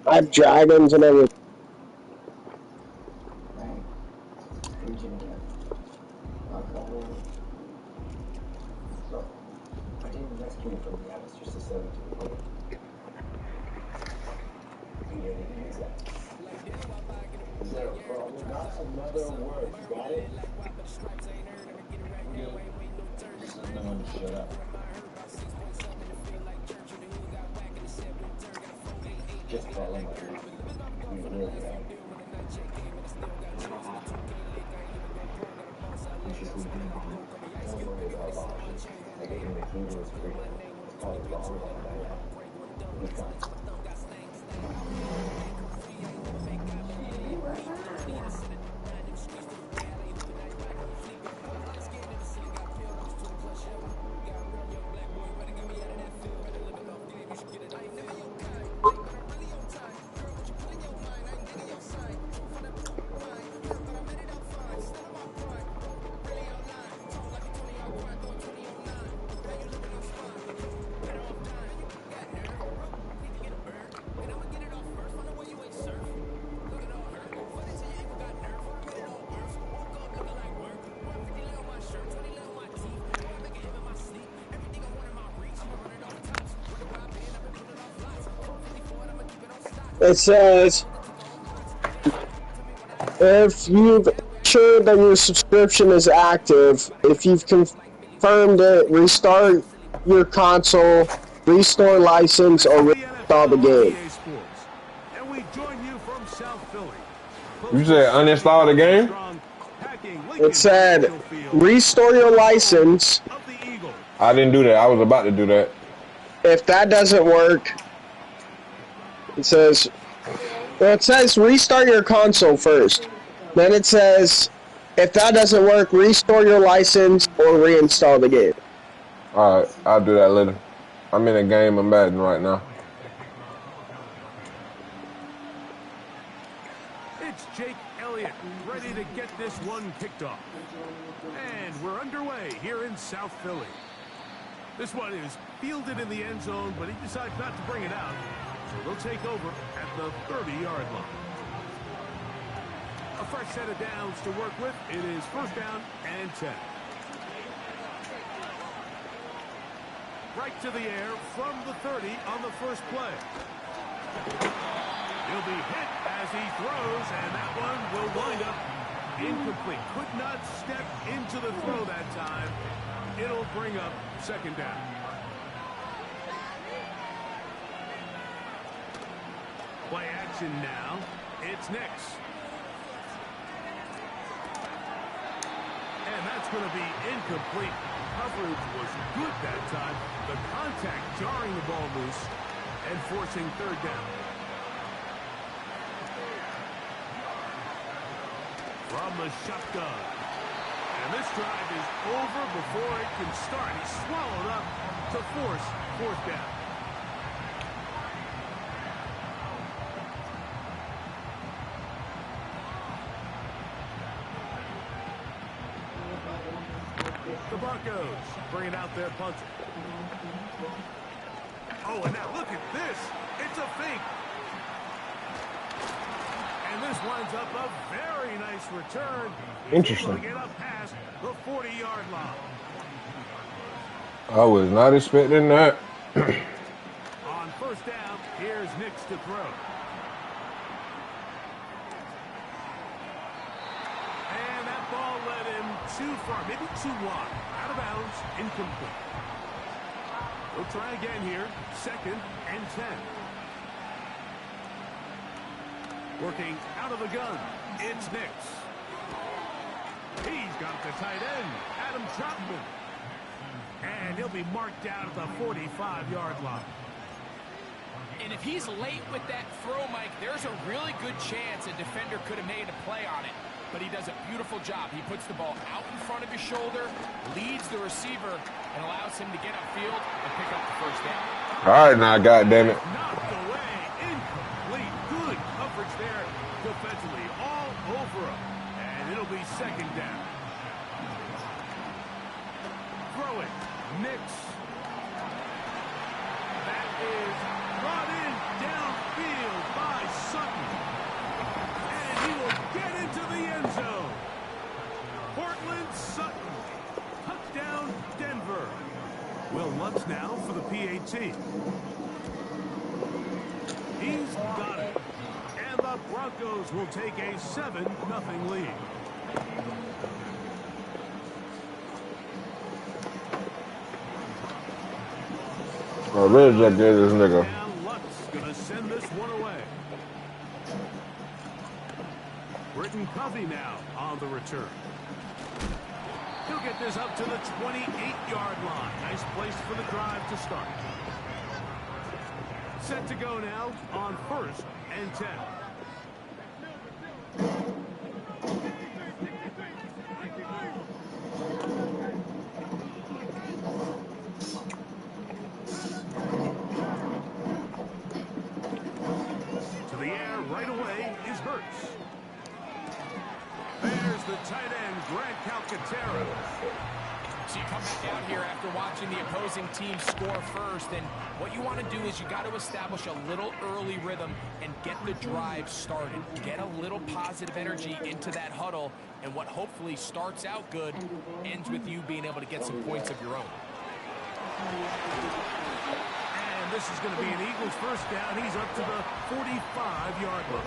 I have dragons and everything. It says, if you've ensured that your subscription is active, if you've confirmed it, restart your console, restore license, or reinstall the game. You said uninstall the game? It said, restore your license. I didn't do that. I was about to do that. If that doesn't work, it says restart your console first. Then it says, if that doesn't work, restore your license or reinstall the game. Alright, I'll do that later. I'm in a game of Madden right now. It's Jake Elliott ready to get this one kicked off. And we're underway here in South Philly. This one is fielded in the end zone, but he decides not to bring it out. So they'll take over at the 30-yard line. A fresh set of downs to work with. It is first down and 10. Right to the air from the 30 on the first play. He'll be hit as he throws, and that one will wind up incomplete. Could not step into the throw that time. It'll bring up second down. Play action now. It's Nix. And that's going to be incomplete. Coverage was good that time. The contact jarring the ball loose and forcing third down. From the shotgun. And this drive is over before it can start. He's swallowed up to force fourth down. The Broncos bringing out their punter. Oh, and now look at this. It's a fake. And this winds up a very nice return. Interesting. Get up past the 40-yard line. I was not expecting that. On first down, here's Nix to throw. And that ball led him too far, maybe too wide. Out of bounds, incomplete. We'll try again here. Second and 10. Working out of the gun, it's Nix. He's got the tight end, Adam Troutman. And he'll be marked down at the 45-yard line. And if he's late with that throw, Mike, there's a really good chance a defender could have made a play on it. But he does a beautiful job. He puts the ball out in front of his shoulder, leads the receiver, and allows him to get upfield and pick up the first down. All right, now, goddammit. Knocked away, incomplete. Good coverage there defensively, all over him. And it'll be second down. Throw it, Nix. That is Snaps now for the PAT. He's got it. And the Broncos will take a 7-0 lead. Oh, where's that guy, this nigga? And Luck's going to send this one away. Britton Covey now on the return. He'll get this up to the 28-yard line. Nice place for the drive to start. Set to go now on 1st and 10. To the air right away is Hurts. There's the tight end, Grant Calcaterra. So you come back out here after watching the opposing team score first, and what you want to do is you got to establish a little early rhythm and get the drive started. Get a little positive energy into that huddle, and what hopefully starts out good ends with you being able to get some points of your own. And this is going to be an Eagles first down. He's up to the 45-yard line.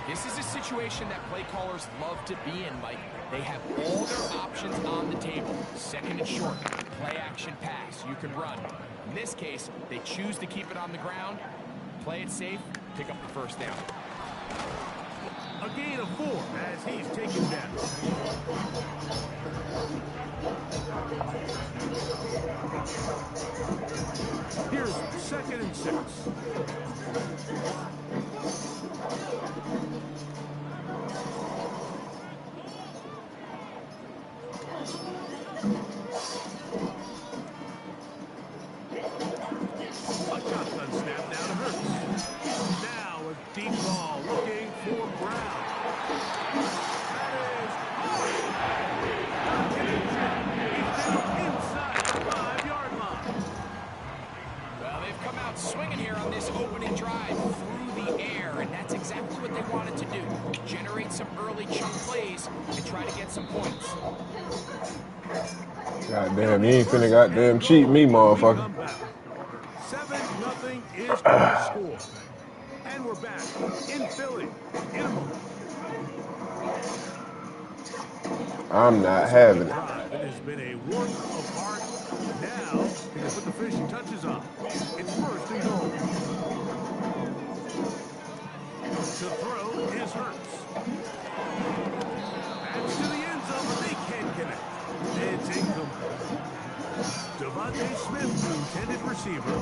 This is a situation that play callers love to be in, Mike. They have all their options on the table. Second and short, play action pass. You can run. In this case, they choose to keep it on the ground, play it safe, pick up the first down. A gain of 4 as he's taken down. Here's 2nd and 6. A shotgun snap now to Hurts. Now a deep ball looking for Brown. That is he's down inside the 5-yard line. Well, they've come out swinging here on this opening drive through the air, and that's exactly what they wanted to do. Generate some early chunk plays and try to get some points. Goddamn, you ain't finna goddamn cheat me, motherfucker. 7-0 is the score. And we're back in Philly in a moment. I'm not having it. It has been a work of art. Now, they can put the finishing touches on. It's 1st and goal. To throw is Hurts. That's to the end zone, but they can't connect. It's incomplete. Devontae Smith, the intended receiver,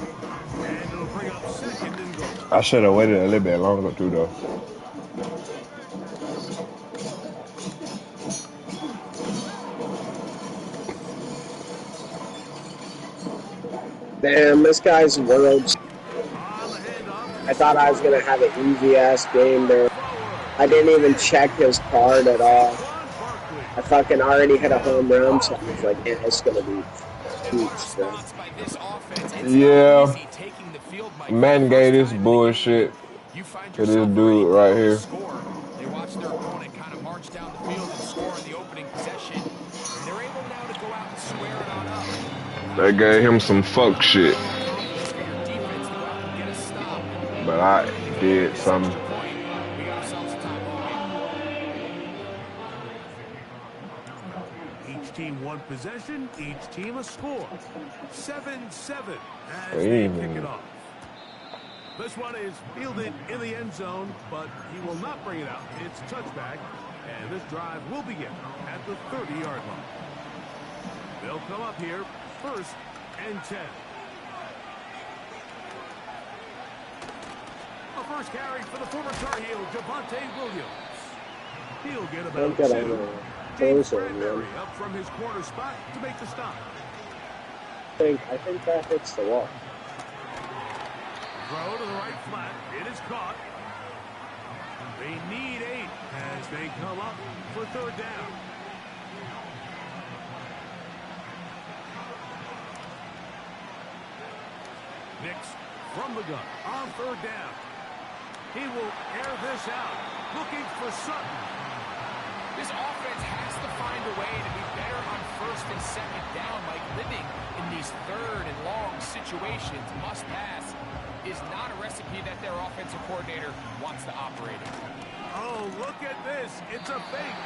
and it'll bring up 2nd and goal. I should have waited a little bit longer too, though. Damn, this guy's worlds. I thought I was going to have an easy-ass game there. I didn't even check his card at all. I fucking already hit a home run, so I was like, yeah, it's going to be huge, bro. Yeah. Man gave this bullshit to this dude right here. They watch their opponent kind of march down the field and score in the opening possession. And they're able now to go out and square it on up. They gave him some fuck shit. But I did something. Each team one possession, each team a score. 7-7 as they kick it off. This one is fielded in the end zone, but he will not bring it out. It's touchback, and this drive will begin at the 30-yard line. They'll come up here 1st and 10. A first carry for the former Tar Heel, Javonte Williams. He'll get about 2. James Bradbury up from his corner spot to make the stop. I think that hits the wall. Throw to the right flat. It is caught. They need 8 as they come up for 3rd down. Nix from the gun on 3rd down. He will air this out, looking for Sutton. This offense has to find a way to be better on first and second down. Like living in these third and long situations, must pass, is not a recipe that their offensive coordinator wants to operate in. Oh, look at this. It's a fake.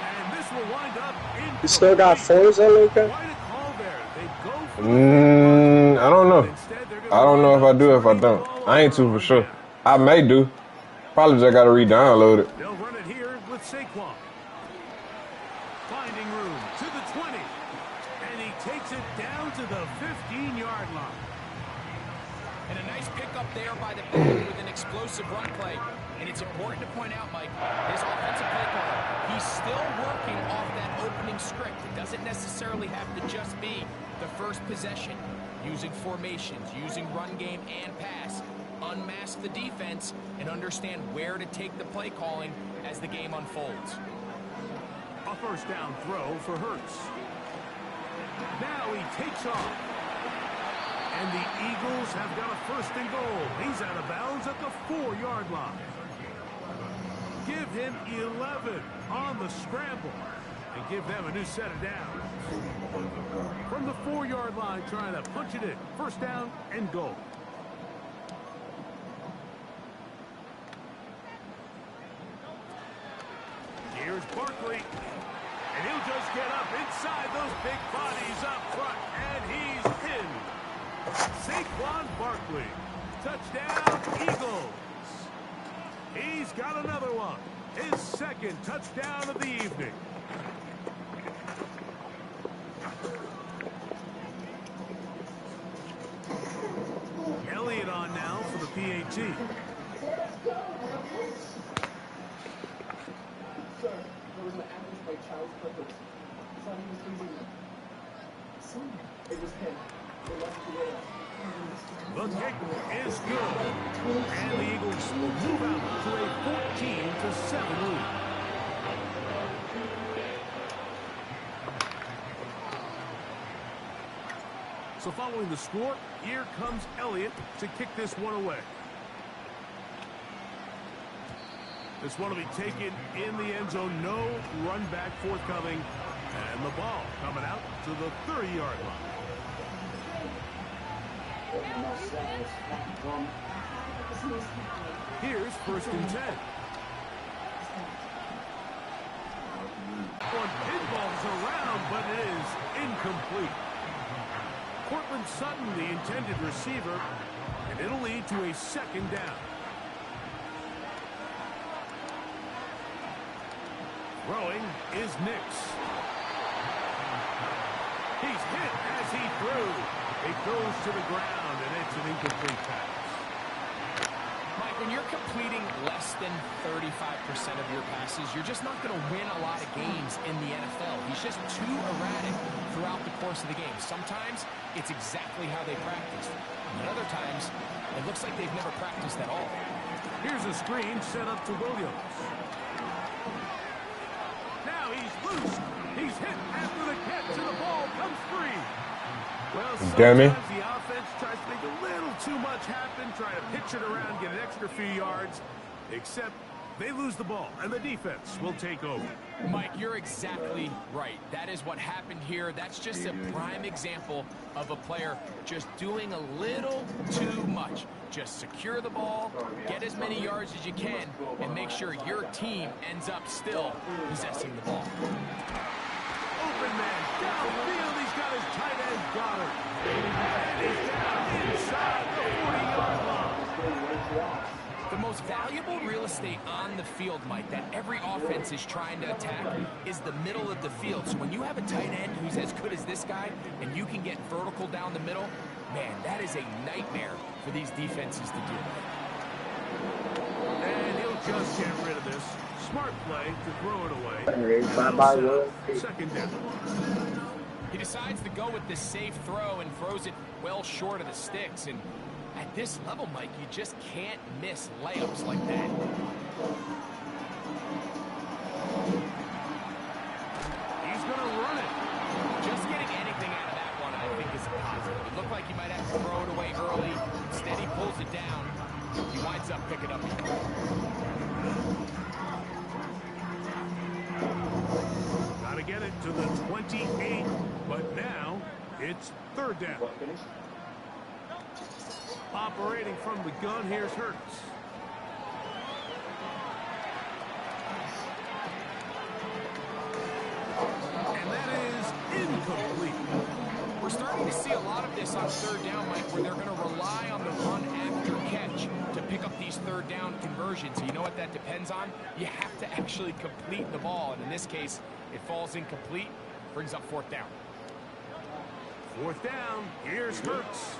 And this will wind up in. You still got Forza, Luca? Quite a call there. They go for I don't know. I don't know if I do, if I don't. I ain't too for sure. I may do. Probably just got to re-download it. They'll run it here with Saquon. Finding room to the 20. And he takes it down to the 15-yard line. And a nice pickup there by the back with an explosive run play. And it's important to point out, Mike, his offensive play caller, he's still working off that opening script. It doesn't necessarily have to just be the first possession. Using formations, using run game and pass. Unmask the defense and understand where to take the play calling as the game unfolds. A first down throw for Hurts. Now he takes off. And the Eagles have got a first and goal. He's out of bounds at the 4-yard line. Give him 11 on the scramble. And give them a new set of downs. From the 4-yard line, trying to punch it in. First down and goal. Here's Barkley. And he'll just get up inside those big bodies up front. And he's in. Saquon Barkley. Touchdown, Eagles. He's got another one. His second touchdown of the evening. Elliott on now for the PAT. The kick is good. And the Eagles will move out to a 14-7 lead. So following the score, here comes Elliott to kick this one away. This one will be taken in the end zone. No run back forthcoming. And the ball coming out to the 30-yard line. Here's first and 10. One pinballs around, but it is incomplete. Cortland Sutton, the intended receiver, and it'll lead to a second down. Throwing is Nix. He's hit as he threw. It goes to the ground, and it's an incomplete pass. Mike, when you're completing less than 35% of your passes, you're just not going to win a lot of games in the NFL. He's just too erratic throughout the course of the game. Sometimes it's exactly how they practice. And other times, it looks like they've never practiced at all. Here's a screen set up to Williams. Now he's loose. He's hit after the catch, and the ball comes free. Well, sometimes the offense tries to make a little too much happen, try to pitch it around, get an extra few yards, except they lose the ball, and the defense will take over. Mike, you're exactly right. That is what happened here. That's just a prime example of a player just doing a little too much. Just secure the ball, get as many yards as you can, and make sure your team ends up still possessing the ball. Open man downfield. He's got his tight end Goddard. And he's down inside the 40-yard line. The most valuable real estate on the field, Mike, that every offense is trying to attack is the middle of the field. So when you have a tight end who's as good as this guy and you can get vertical down the middle, man, that is a nightmare for these defenses to deal with. And he'll just get rid of this. Smart play to throw it away. Second down. He decides to go with the safe throw and throws it well short of the sticks. And at this level, Mike, you just can't miss layups like that. He's going to run it. Just getting anything out of that one, I think, is a positive. It looked like he might have to throw it away early. Instead, he pulls it down. He winds up picking up. 28, but now it's third down. Operating from the gun, here's Hurts. And that is incomplete. We're starting to see a lot of this on third down, Mike, where they're going to rely on the run after catch to pick up these third down conversions. You know what that depends on? You have to actually complete the ball. And in this case, it falls incomplete, brings up fourth down. Fourth down, here's Hurts.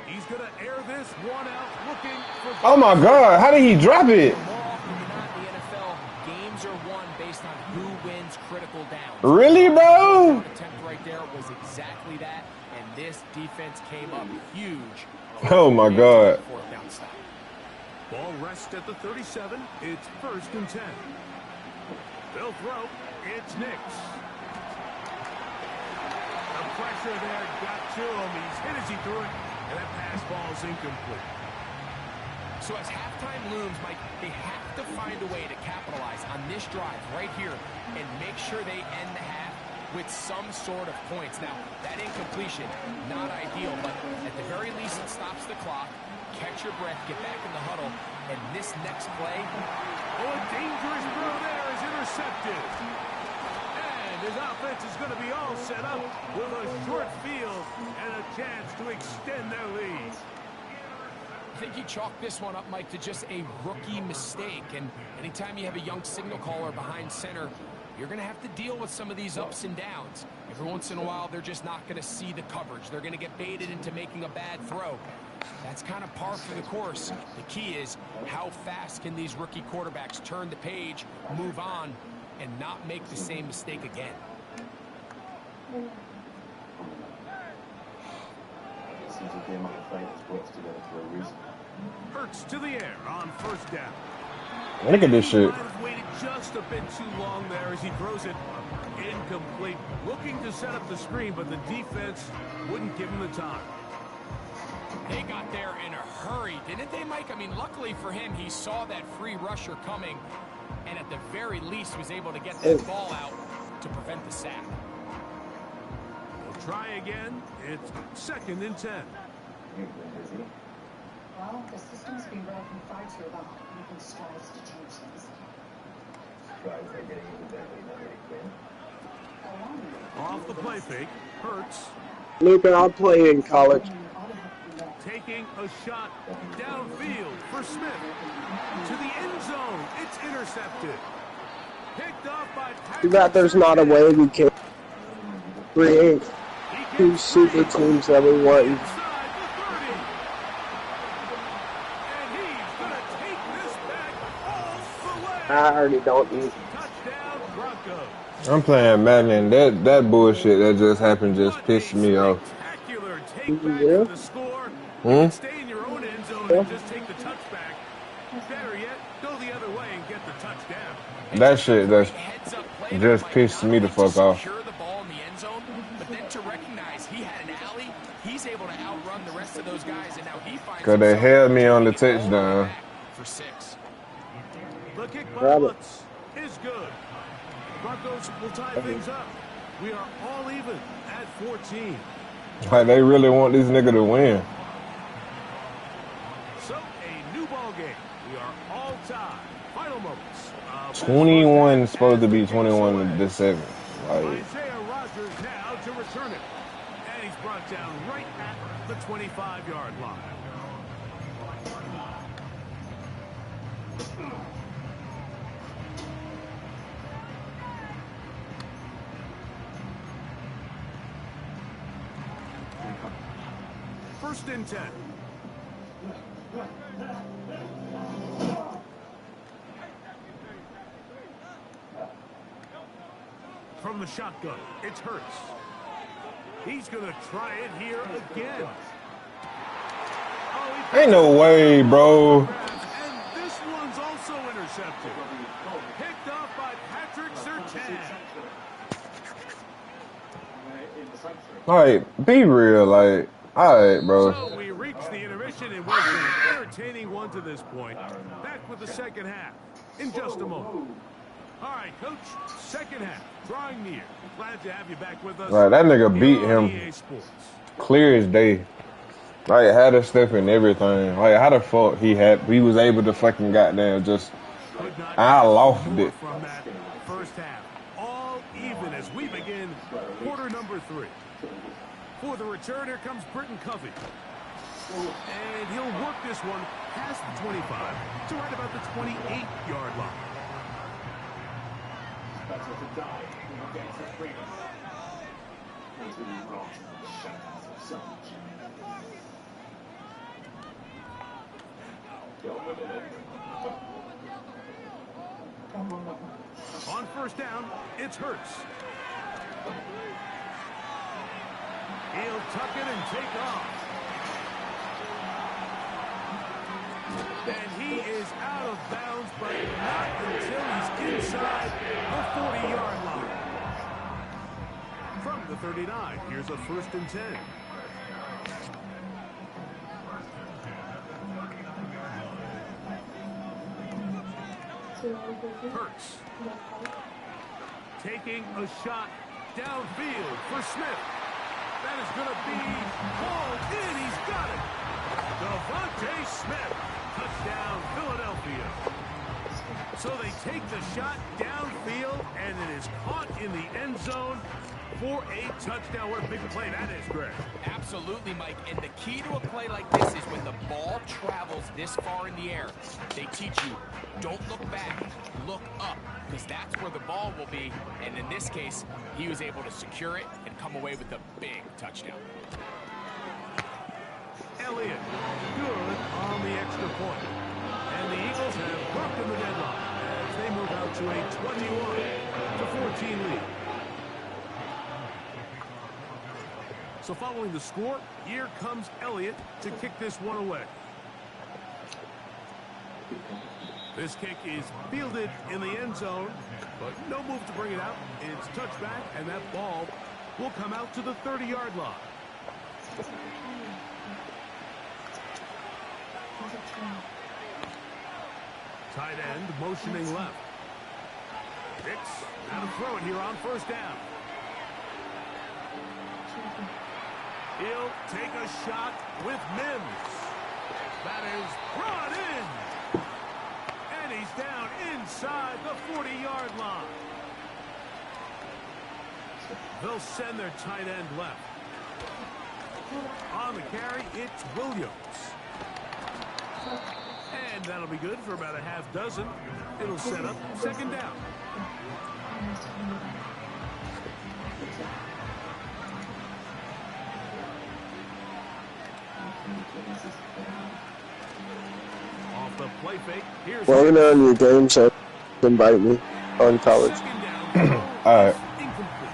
He's going to air this one out, looking for... Oh, my God. How did he drop it? More often than not in the NFL, games are won based on who wins critical downs. Really, bro? The attempt right there was exactly that, and this defense came up huge. Oh, my God. Fourth down stop. Ball rests at the 37. It's 1st and 10. They'll throw. It's Nix. The pressure there got to him. He's hit as he threw it, and that pass ball's incomplete. So as halftime looms, Mike, they have to find a way to capitalize on this drive right here and make sure they end the half with some sort of points. Now, that incompletion, not ideal, but at the very least it stops the clock. Catch your breath, get back in the huddle, and this next play... Oh, a dangerous throw there is intercepted. And his offense is going to be all set up with a short field and a chance to extend their lead. I think you chalk this one up, Mike, to just a rookie mistake. And anytime you have a young signal caller behind center, you're going to have to deal with some of these ups and downs. Every once in a while, they're just not going to see the coverage. They're going to get baited into making a bad throw. That's kind of par for the course. The key is how fast can these rookie quarterbacks turn the page, move on, and not make the same mistake again. Hurts to the air on 1st down. Look at this shit. Might have waited just a bit too long there as he throws it incomplete. Looking to set up the screen, but the defense wouldn't give him the time. They got there in a hurry, didn't they, Mike? I mean, luckily for him, he saw that free rusher coming, and at the very least was able to get that ball out to prevent the sack. We'll try again. It's 2nd and 10. Well, the system's been broken far too long. Making strides to change things. Off the play fake, Hurts Luke, I'll play in college. taking a shot downfield for Smith. To the end zone, it's intercepted. Picked off by Patrick. Too bad there's not a way we can create 2 super teams that we want. Inside the 30. And he's going to take this back all the way. I already don't need. Touchdown, Broncos. I'm playing Madden, and that bullshit that just happened just pissed me off. Spectacular take back Yeah. of the score. You can stay in your own end zone and just take the touchback. Better yet, go the other way and get the touchdown. That shit just pissed me the fuck off. Secure the ball in the end zone, but then to recognize he had an alley, he's able to outrun the rest of those guys, and now he finds Cause they himself held me on the taking all the way touchdown. back for 6. The kick by Grab it. Lutz is good. Broncos will tie things up. We are all even at 14. Like they really want this nigga to win. So a new ball game. We are all tied. Final moments. 21 supposed to be 21 to 7. Like, Isaiah Rodgers now to return it. And he's brought down right at the 25-yard line. First and 10. From the shotgun, it's Hurts. He's going to try it here again. Oh, ain't no way, bro. and this one's also intercepted. Picked off by Patrick Surtain. Like, be real. Like, alright, bro. So we reach the intermission and we've been an entertaining one to this point. Back with the second half in just a moment. All right, Coach. Second half, drawing near. Glad to have you back with us. Like, that nigga beat here on him EA Sports. clear as day. Like, had a step and everything. Like, how the fuck he was able to fucking goddamn just. Could not I ask lost more it. from that first half. All even as we begin quarter number 3. For the return, here comes Britton Covey. And he'll work this one past the 25 to right about the 28-yard line. On first down, it's Hurts. He'll tuck it and take off. And he is out of bounds, but not until he's inside the 40-yard line. From the 39, here's a 1st and 10. Hurts. Taking a shot downfield for Smith. That is going to be hauled in. He's got it. Devontae Smith. Touchdown, Philadelphia. So they take the shot downfield, and it is caught in the end zone for a touchdown. What a big play that is, Greg. Absolutely, Mike. And the key to a play like this is when the ball travels this far in the air, they teach you, don't look back, look up, because that's where the ball will be. And in this case, he was able to secure it and come away with a big touchdown. Elliott, good on the extra point. And the Eagles have broken the deadlock as they move out to a 21-14 lead. So following the score, here comes Elliott to kick this one away. This kick is fielded in the end zone, but no move to bring it out. It's touchback, and that ball will come out to the 30-yard line. Tight end motioning left. Hicks, now to throw it here on first down. He'll take a shot with Mims. That is brought in. And he's down inside the 40-yard line. They'll send their tight end left. On the carry, it's Williams. And that'll be good for about a half dozen. It'll set up second down. Off the play fake. Here's Let me know in your game so invite me on college. All right. Incomplete.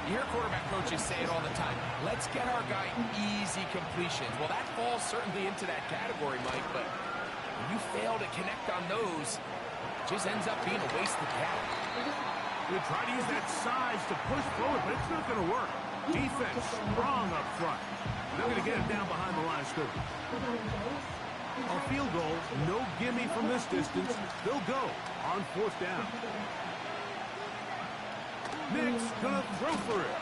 You hear quarterback coaches say it all the time. Let's get our guy easy completions. Well, that falls certainly into that category, Mike, but when you fail to connect on those, it just ends up being a wasted talent. They try to use that size to push forward, but it's not going to work. Defense strong up front. They're going to get him down behind the line of scrimmage. A field goal, no gimme from this distance. They'll go on fourth down. Nick's going to throw for it.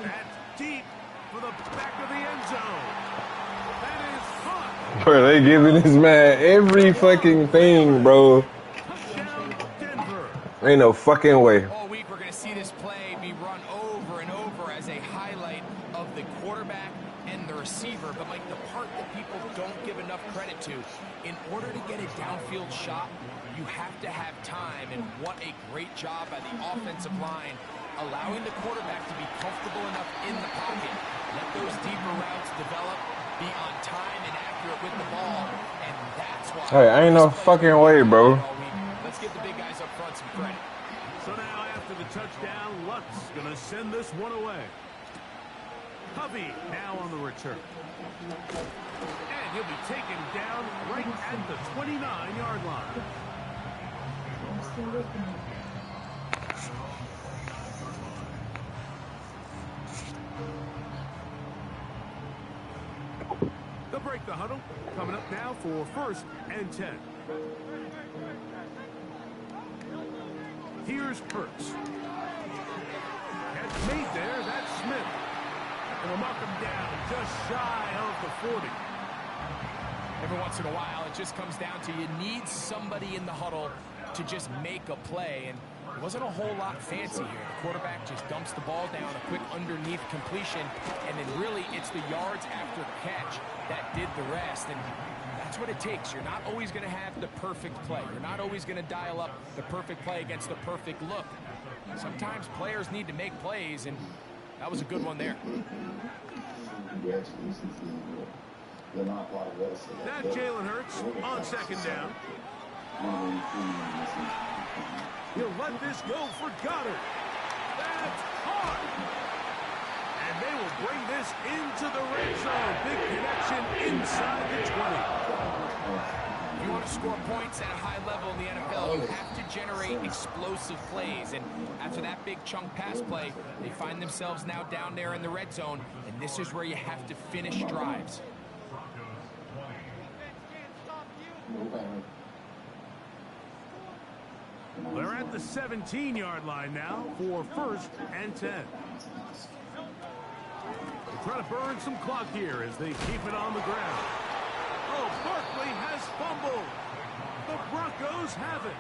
That's deep for the back of the end zone. That is caught. Bro, they giving this man every fucking thing, bro. Touchdown, Denver. Ain't no fucking way. All week, we're going to see this play be run over and over as a highlight of the quarterback and the receiver. But, Mike, the part that people don't give enough credit to, in order to get a downfield shot, you have to have time. And what a great job by the offensive line, allowing the quarterback to be comfortable enough in the pocket. Let those deeper routes develop, be on time and accurate with the ball. And that's why... Hey, ain't no fucking way, bro. Let's give the big guys up front some credit. So now after the touchdown, Lutz going to send this one away. Covey now on the return. And he'll be taken down right at the 29-yard line. They'll break the huddle. Coming up now for 1st and 10. Here's Hurts. Catch made there. That's Smith. And we'll knock him down just shy of the 40. Every once in a while, it just comes down to you need somebody in the huddle to just make a play. And it wasn't a whole lot fancy here. The quarterback just dumps the ball down, a quick underneath completion, and then really it's the yards after the catch that did the rest. And that's what it takes. You're not always going to have the perfect play. You're not always going to dial up the perfect play against the perfect look. Sometimes players need to make plays, and that was a good one there. Now Jalen Hurts on second down. He'll let this go for Goddard. That's hard. And they will bring this into the red zone. Big connection inside the 20. If you want to score points at a high level in the NFL, you have to generate explosive plays. And after that big chunk pass play, they find themselves now down there in the red zone. And this is where you have to finish drives. They're at the 17-yard line now for 1st and 10. They're trying to burn some clock here as they keep it on the ground. Oh, Barkley has fumbled. The Broncos have it.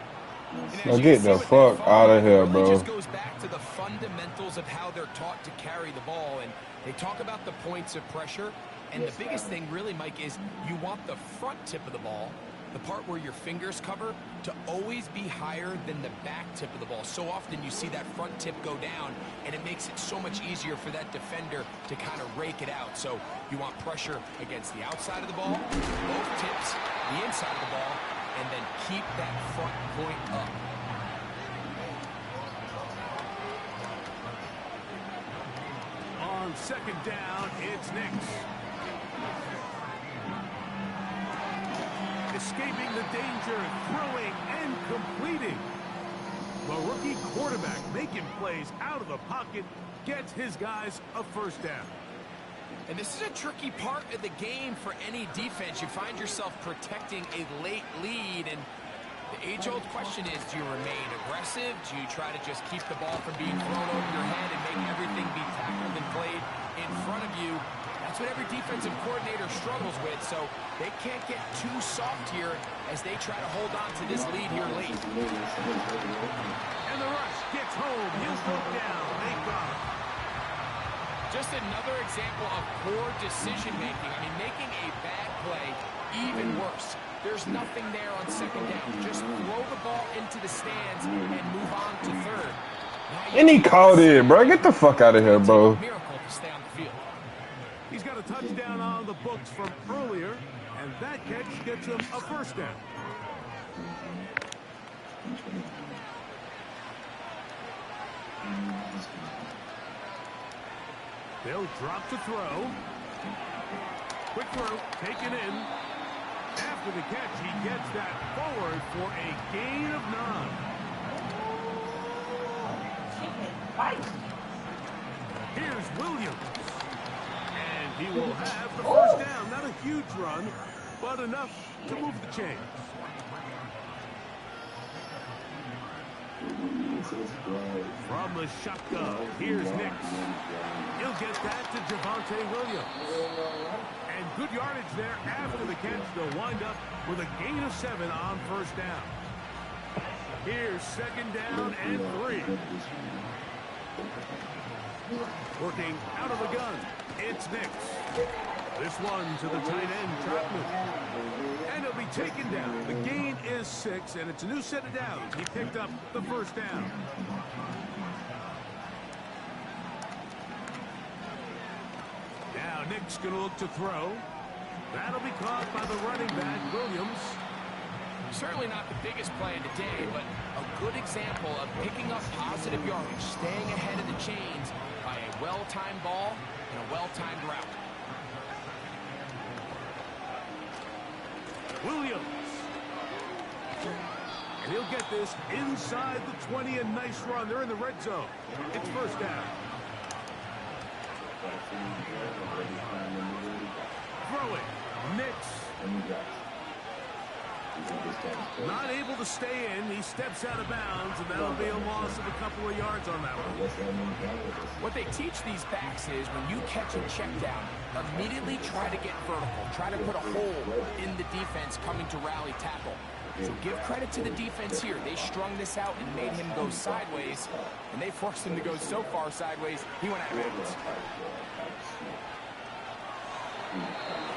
Now get the fuck out of here, bro. It just goes back to the fundamentals of how they're taught to carry the ball. And they talk about the points of pressure. And the biggest thing really, Mike, is you want the front tip of the ball, the part where your fingers cover, to always be higher than the back tip of the ball. So often you see that front tip go down, and it makes it so much easier for that defender to kind of rake it out. So you want pressure against the outside of the ball, both tips, the inside of the ball, and then keep that front point up. On second down, it's Nix. Escaping the danger, throwing and completing. The rookie quarterback making plays out of the pocket, gets his guys a first down. And this is a tricky part of the game for any defense. You find yourself protecting a late lead, and the age-old question is, do you remain aggressive? Do you try to just keep the ball from being thrown over your head and make everything be tackled and played in front of you? That's what every defensive coordinator struggles with, so they can't get too soft here as they try to hold on to this lead here late. And the rush gets home. He'll go down. Thank God. Just another example of poor decision-making. I mean, making a bad play even worse. There's nothing there on second down. Just throw the ball into the stands and move on to third. And he called it, bro. Get the fuck out of here, bro. Miracle to stay on the field. He's got a touchdown on the books from earlier, and that catch gets him a first down. They'll drop to throw. Quick throw, taken in. After the catch, he gets that forward for a gain of 9. Here's Williams. And he will have the first down. Not a huge run, but enough to move the chains. From the shotgun, here's Nix. He'll get that to Javonte Williams. And good yardage there after the catch. They'll wind up with a gain of 7 on first down. Here's second down and 3. Working out of the gun, it's Nix. This one to the tight end, Trotman. And it'll be taken down. The gain is 6, and it's a new set of downs. He picked up the first down. Now Nick's going to look to throw. That'll be caught by the running back, Williams. Certainly not the biggest play of the day, but a good example of picking up positive yardage, staying ahead of the chains by a well-timed ball and a well-timed route. Williams. And he'll get this inside the 20, a nice run. They're in the red zone. It's first down. Throw it. Nix. Not able to stay in. He steps out of bounds, and that'll be a loss of a couple of yards on that one. What they teach these backs is when you catch a check down, immediately try to get vertical. Try to put a hole in the defense coming to rally tackle. So give credit to the defense here. They strung this out and made him go sideways, and they forced him to go so far sideways, he went out of bounds.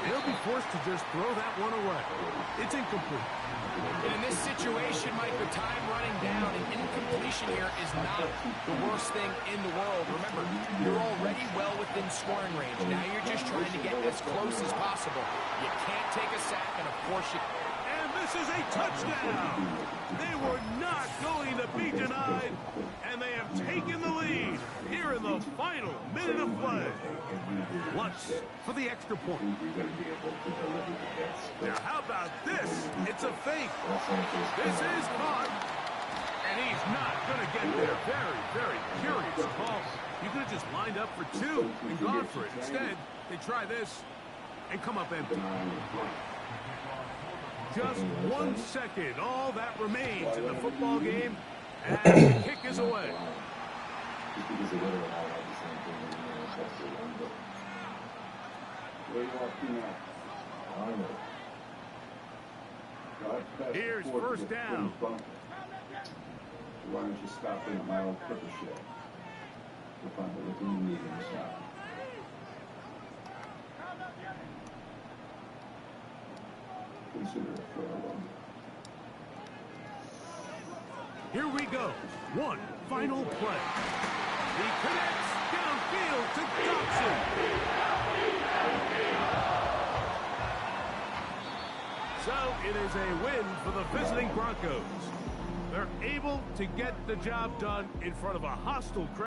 He'll be forced to just throw that one away. It's incomplete. And in this situation, Mike, with time running down, an incompletion here is not the worst thing in the world. Remember, you're already well within scoring range. Now you're just trying to get as close as possible. You can't take a sack, and of course you... And this is a touchdown. They were not going to be denied, and they have taken the lead here in the final minute of play. Lutz for the extra point. Now, how about this? It's a fake. This is caught, and he's not going to get there. Very, very curious call. You could have just lined up for two and gone for it. Instead, they try this and come up empty. Just 1 second, all that remains in the football game, and the kick is away. Here's first down. Why don't you stop in at my old clipper shed? You'll find everything you need inside. Consider it for a loan. Here we go. One final play. He connects downfield to Dobson. So it is a win for the visiting Broncos. They're able to get the job done in front of a hostile crowd.